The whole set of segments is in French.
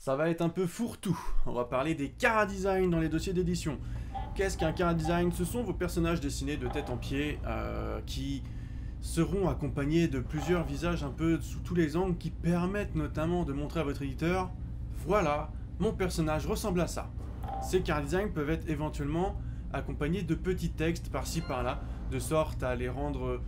Ça va être un peu fourre-tout. On va parler des chara-design dans les dossiers d'édition. Qu'est-ce qu'un chara-design? Ce sont vos personnages dessinés de tête en pied qui seront accompagnés de plusieurs visages un peu sous tous les angles qui permettent notamment de montrer à votre éditeur « Voilà, mon personnage ressemble à ça ». Ces chara-designs peuvent être éventuellement accompagnés de petits textes par-ci par-là, de sorte à rendre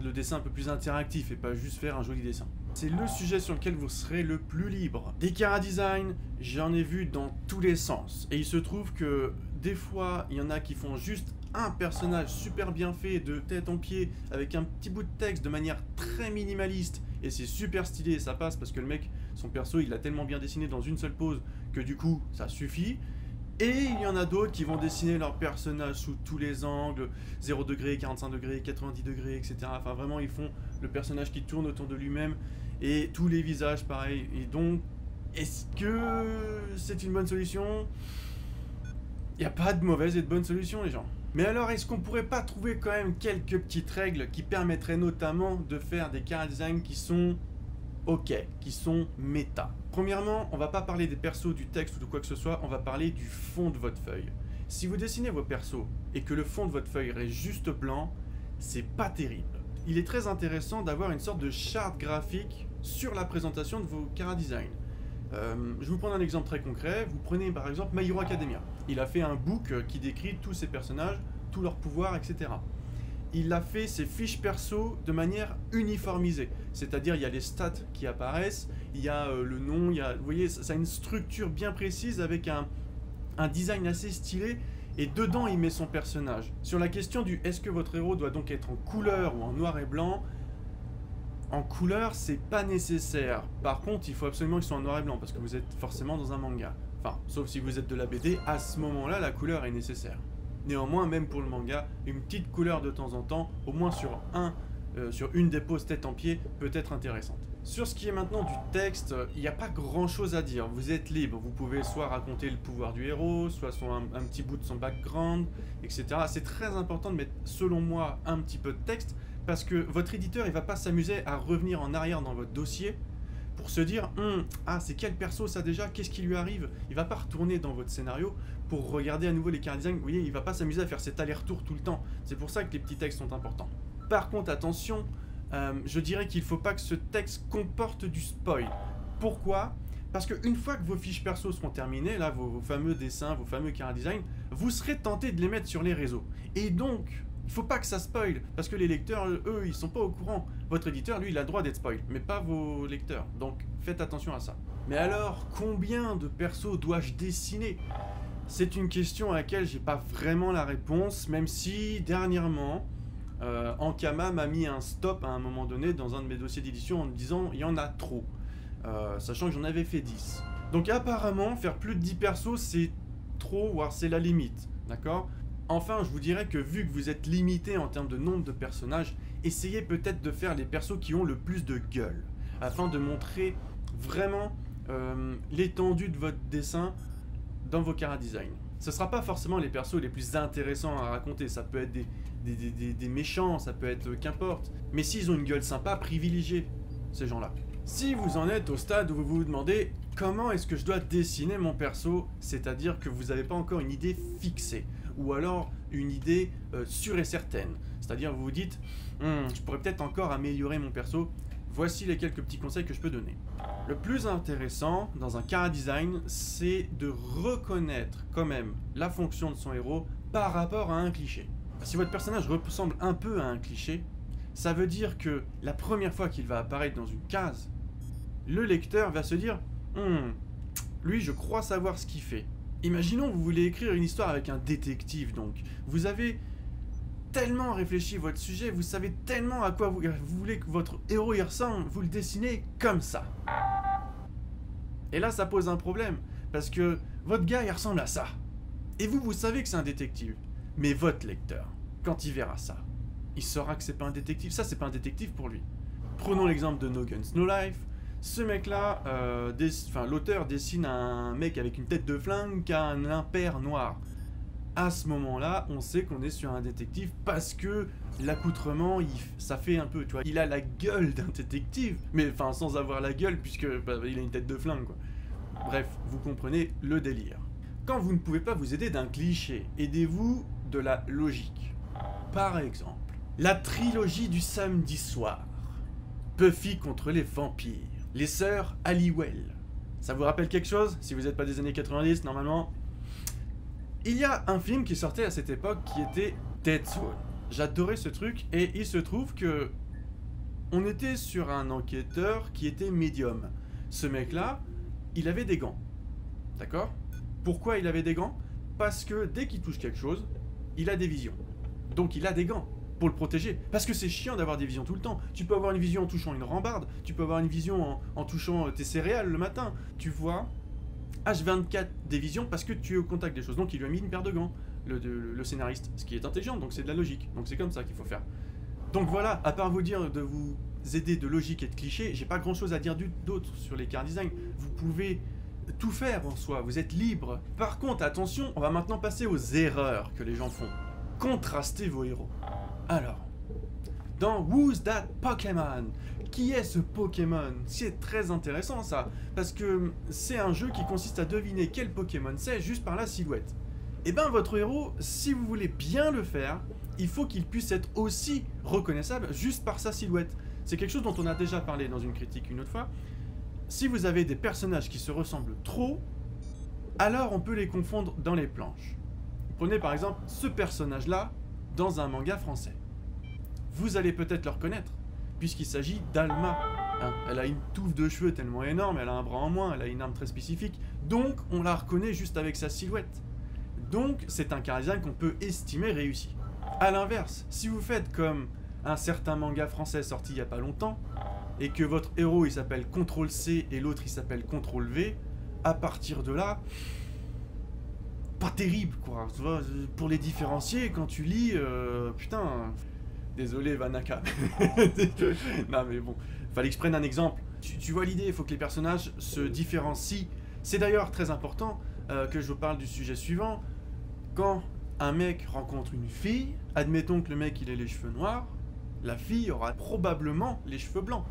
le dessin un peu plus interactif et pas juste faire un joli dessin. C'est le sujet sur lequel vous serez le plus libre. Des chara-design, j'en ai vu dans tous les sens. Et il se trouve que des fois, il y en a qui font juste un personnage super bien fait, de tête en pied, avec un petit bout de texte de manière très minimaliste. Et c'est super stylé et ça passe parce que le mec, son perso, il l'a tellement bien dessiné dans une seule pose que du coup, ça suffit. Et il y en a d'autres qui vont dessiner leur personnage sous tous les angles, 0 degré, 45 degrés, 90 degrés, etc. Enfin vraiment, ils font le personnage qui tourne autour de lui-même et tous les visages pareil. Et donc, est-ce que c'est une bonne solution? Il n'y a pas de mauvaise et de bonne solution, les gens. Mais alors, est-ce qu'on pourrait pas trouver quand même quelques petites règles qui permettraient notamment de faire des chara-design qui sont ok, qui sont méta? Premièrement, on va pas parler des persos, du texte ou de quoi que ce soit, on va parler du fond de votre feuille. Si vous dessinez vos persos et que le fond de votre feuille est juste blanc, c'est pas terrible. Il est très intéressant d'avoir une sorte de charte graphique sur la présentation de vos chara-design. Je vais vous prendre un exemple très concret. Vous prenez par exemple My Hero Academia. Il a fait un book qui décrit tous ses personnages, tous leurs pouvoirs, etc. Il a fait ses fiches perso de manière uniformisée. C'est-à-dire, il y a les stats qui apparaissent, il y a le nom, vous voyez, ça a une structure bien précise avec un design assez stylé. Et dedans, il met son personnage. Sur la question du est-ce que votre héros doit donc être en couleur ou en noir et blanc, en couleur, c'est pas nécessaire. Par contre, il faut absolument qu'il soit en noir et blanc parce que vous êtes forcément dans un manga. Enfin, sauf si vous êtes de la BD, à ce moment-là, la couleur est nécessaire. Néanmoins, même pour le manga, une petite couleur de temps en temps, au moins sur une des poses tête en pied, peut être intéressante. Sur ce qui est maintenant du texte, il n'y a pas grand-chose à dire. Vous êtes libre. Vous pouvez soit raconter le pouvoir du héros, soit un petit bout de son background, etc. C'est très important de mettre, selon moi, un petit peu de texte, parce que votre éditeur, il va pas s'amuser à revenir en arrière dans votre dossier pour se dire ah, c'est quel perso ça déjà, qu'est-ce qui lui arrive? Il va pas retourner dans votre scénario pour regarder à nouveau les chara-design. Vous voyez, il va pas s'amuser à faire cet aller-retour tout le temps. C'est pour ça que les petits textes sont importants. Par contre, attention, je dirais qu'il faut pas que ce texte comporte du spoil. Pourquoi? Parce qu'une fois que vos fiches perso seront terminées, là, vos fameux dessins, vos fameux chara-design, vous serez tenté de les mettre sur les réseaux. Et donc, il faut pas que ça spoil, parce que les lecteurs, eux, ils sont pas au courant. Votre éditeur, lui, il a le droit d'être spoil, mais pas vos lecteurs. Donc, faites attention à ça. Mais alors, combien de persos dois-je dessiner? C'est une question à laquelle j'ai pas vraiment la réponse, même si, dernièrement, Ankama m'a mis un stop à un moment donné dans un de mes dossiers d'édition en me disant « il y en a trop », sachant que j'en avais fait 10. Donc apparemment, faire plus de 10 persos, c'est trop, voire c'est la limite, d'accord? Enfin, je vous dirais que vu que vous êtes limité en termes de nombre de personnages, essayez peut-être de faire les persos qui ont le plus de gueule, afin de montrer vraiment l'étendue de votre dessin dans vos chara-design. Ce ne sera pas forcément les persos les plus intéressants à raconter, ça peut être des méchants, ça peut être qu'importe. Mais s'ils ont une gueule sympa, privilégiez ces gens-là. Si vous en êtes au stade où vous vous demandez comment est-ce que je dois dessiner mon perso, c'est-à-dire que vous n'avez pas encore une idée fixée, ou alors une idée sûre et certaine, c'est-à-dire vous vous dites je pourrais peut-être encore améliorer mon perso, voici les quelques petits conseils que je peux donner. Le plus intéressant dans un chara-design, c'est de reconnaître quand même la fonction de son héros par rapport à un cliché. Si votre personnage ressemble un peu à un cliché, ça veut dire que la première fois qu'il va apparaître dans une case, le lecteur va se dire lui, je crois savoir ce qu'il fait. Imaginons vous voulez écrire une histoire avec un détective, donc vous avez tellement réfléchi votre sujet, vous savez tellement à quoi vous voulez que votre héros y ressemble, vous le dessinez comme ça. Et là, ça pose un problème, parce que votre gars, il ressemble à ça. Et vous savez que c'est un détective. Mais votre lecteur, quand il verra ça, il saura que c'est pas un détective. Ça, c'est pas un détective pour lui. Prenons l'exemple de No Guns, No Life. Ce mec-là, l'auteur dessine un mec avec une tête de flingue qui a un impair noir. À ce moment-là, on sait qu'on est sur un détective parce que l'accoutrement, ça fait un peu, tu vois. Il a la gueule d'un détective, mais enfin sans avoir la gueule puisque il a une tête de flingue, quoi. Bref, vous comprenez le délire. Quand vous ne pouvez pas vous aider d'un cliché, aidez-vous de la logique. Par exemple, la trilogie du samedi soir. Buffy contre les vampires. Les sœurs Halliwell. Ça vous rappelle quelque chose? Si vous n'êtes pas des années 90, normalement. Il y a un film qui sortait à cette époque qui était Dead Zone. J'adorais ce truc et il se trouve que on était sur un enquêteur qui était médium. Ce mec-là, il avait des gants. D'accord? Pourquoi il avait des gants? Parce que dès qu'il touche quelque chose, il a des visions. Donc il a des gants pour le protéger. Parce que c'est chiant d'avoir des visions tout le temps. Tu peux avoir une vision en touchant une rambarde, tu peux avoir une vision en touchant tes céréales le matin. Tu vois H24 des visions parce que tu es au contact des choses. Donc il lui a mis une paire de gants, le scénariste. Ce qui est intelligent, donc c'est de la logique. Donc c'est comme ça qu'il faut faire. Donc voilà, à part vous dire de vous aider de logique et de clichés, j'ai pas grand chose à dire d'autre sur les car design. Vous pouvez tout faire en soi, vous êtes libre. Par contre, attention, on va maintenant passer aux erreurs que les gens font. Contrastez vos héros. Alors, dans Who's That Pokémon? Qui est ce Pokémon? C'est très intéressant ça, parce que c'est un jeu qui consiste à deviner quel Pokémon c'est juste par la silhouette. Et ben votre héros, si vous voulez bien le faire, il faut qu'il puisse être aussi reconnaissable juste par sa silhouette. C'est quelque chose dont on a déjà parlé dans une critique une autre fois. Si vous avez des personnages qui se ressemblent trop, alors on peut les confondre dans les planches. Prenez par exemple ce personnage-là dans un manga français. Vous allez peut-être le reconnaître, puisqu'il s'agit d'Alma. Hein, elle a une touffe de cheveux tellement énorme, elle a un bras en moins, elle a une arme très spécifique, donc on la reconnaît juste avec sa silhouette. Donc c'est un car design qu'on peut estimer réussi. A l'inverse, si vous faites comme un certain manga français sorti il n'y a pas longtemps, et que votre héros il s'appelle CTRL-C et l'autre il s'appelle CTRL-V, à partir de là, pas terrible quoi. Tu vois, pour les différencier, quand tu lis, putain, désolé Vanaka. Non mais bon, fallait que je prenne un exemple. Tu vois l'idée, il faut que les personnages se différencient. C'est d'ailleurs très important que je vous parle du sujet suivant. Quand un mec rencontre une fille, admettons que le mec il ait les cheveux noirs, la fille aura probablement les cheveux blancs.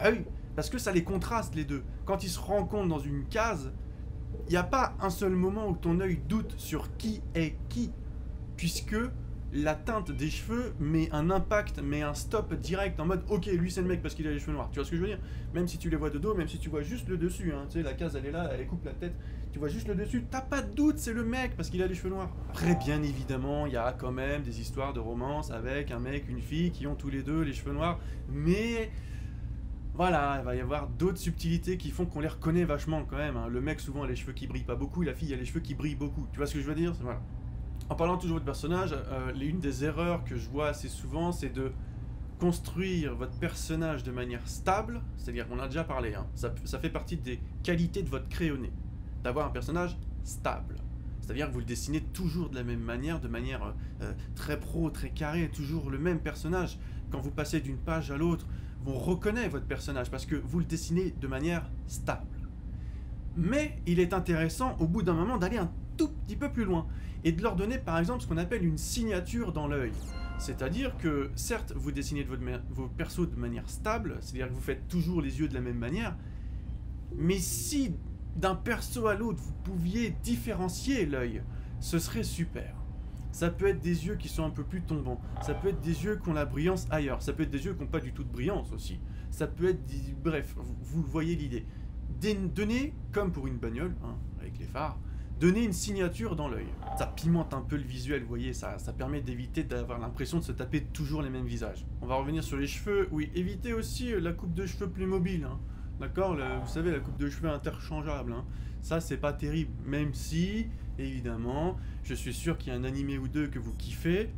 Ah oui, parce que ça les contraste les deux. Quand ils se rencontrent dans une case, il n'y a pas un seul moment où ton œil doute sur qui est qui, puisque la teinte des cheveux met un impact, met un stop direct en mode ok, lui c'est le mec parce qu'il a les cheveux noirs. Tu vois ce que je veux dire? Même si tu les vois de dos, même si tu vois juste le dessus, hein, tu sais, la case elle est là, elle coupe la tête, tu vois juste le dessus, t'as pas de doute, c'est le mec parce qu'il a les cheveux noirs. Après, bien évidemment, il y a quand même des histoires de romance avec un mec, une fille qui ont tous les deux les cheveux noirs, mais voilà, il va y avoir d'autres subtilités qui font qu'on les reconnaît vachement quand même. Hein. Le mec souvent a les cheveux qui brillent pas beaucoup, la fille a les cheveux qui brillent beaucoup. Tu vois ce que je veux dire? Voilà. En parlant toujours de personnage, une des erreurs que je vois assez souvent, c'est de construire votre personnage de manière stable, c'est-à-dire qu'on a déjà parlé, hein, ça fait partie des qualités de votre crayonné, d'avoir un personnage stable. C'est-à-dire que vous le dessinez toujours de la même manière, de manière très pro, très carré, toujours le même personnage. Quand vous passez d'une page à l'autre, on reconnaît votre personnage parce que vous le dessinez de manière stable. Mais il est intéressant au bout d'un moment d'aller un tout petit peu plus loin et de leur donner par exemple ce qu'on appelle une signature dans l'œil. C'est-à-dire que certes vous dessinez vos persos de manière stable, c'est-à-dire que vous faites toujours les yeux de la même manière, mais si d'un perso à l'autre vous pouviez différencier l'œil, ce serait super. Ça peut être des yeux qui sont un peu plus tombants, ça peut être des yeux qui ont la brillance ailleurs, ça peut être des yeux qui n'ont pas du tout de brillance aussi, ça peut être bref, vous voyez l'idée. Donner, comme pour une bagnole, hein, avec les phares, donner une signature dans l'œil. Ça pimente un peu le visuel, vous voyez, ça permet d'éviter d'avoir l'impression de se taper toujours les mêmes visages. On va revenir sur les cheveux, oui, évitez aussi la coupe de cheveux Playmobil, hein. D'accord, vous savez, la coupe de cheveux interchangeable, hein. Ça c'est pas terrible, même si, évidemment, je suis sûr qu'il y a un animé ou deux que vous kiffez,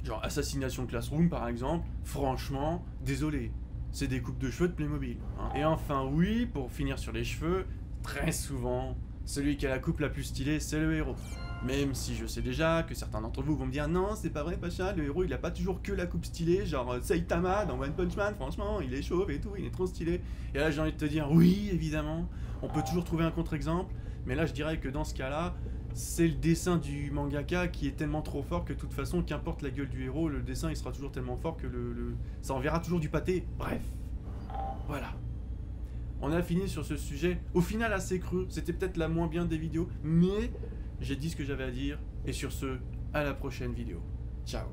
genre Assassination Classroom par exemple, franchement, désolé, c'est des coupes de cheveux de Playmobil, hein. Et enfin oui, pour finir sur les cheveux, très souvent, celui qui a la coupe la plus stylée, c'est le héros. Même si je sais déjà que certains d'entre vous vont me dire non, c'est pas vrai, Pacha, le héros il a pas toujours que la coupe stylée, genre Saitama dans One Punch Man, franchement, il est chauve et tout, il est trop stylé. Et là j'ai envie de te dire oui, évidemment, on peut toujours trouver un contre-exemple, mais là je dirais que dans ce cas-là, c'est le dessin du mangaka qui est tellement trop fort que de toute façon, qu'importe la gueule du héros, le dessin il sera toujours tellement fort que ça enverra toujours du pâté. Bref, voilà. On a fini sur ce sujet, au final assez creux, c'était peut-être la moins bien des vidéos, mais j'ai dit ce que j'avais à dire, et sur ce, à la prochaine vidéo. Ciao.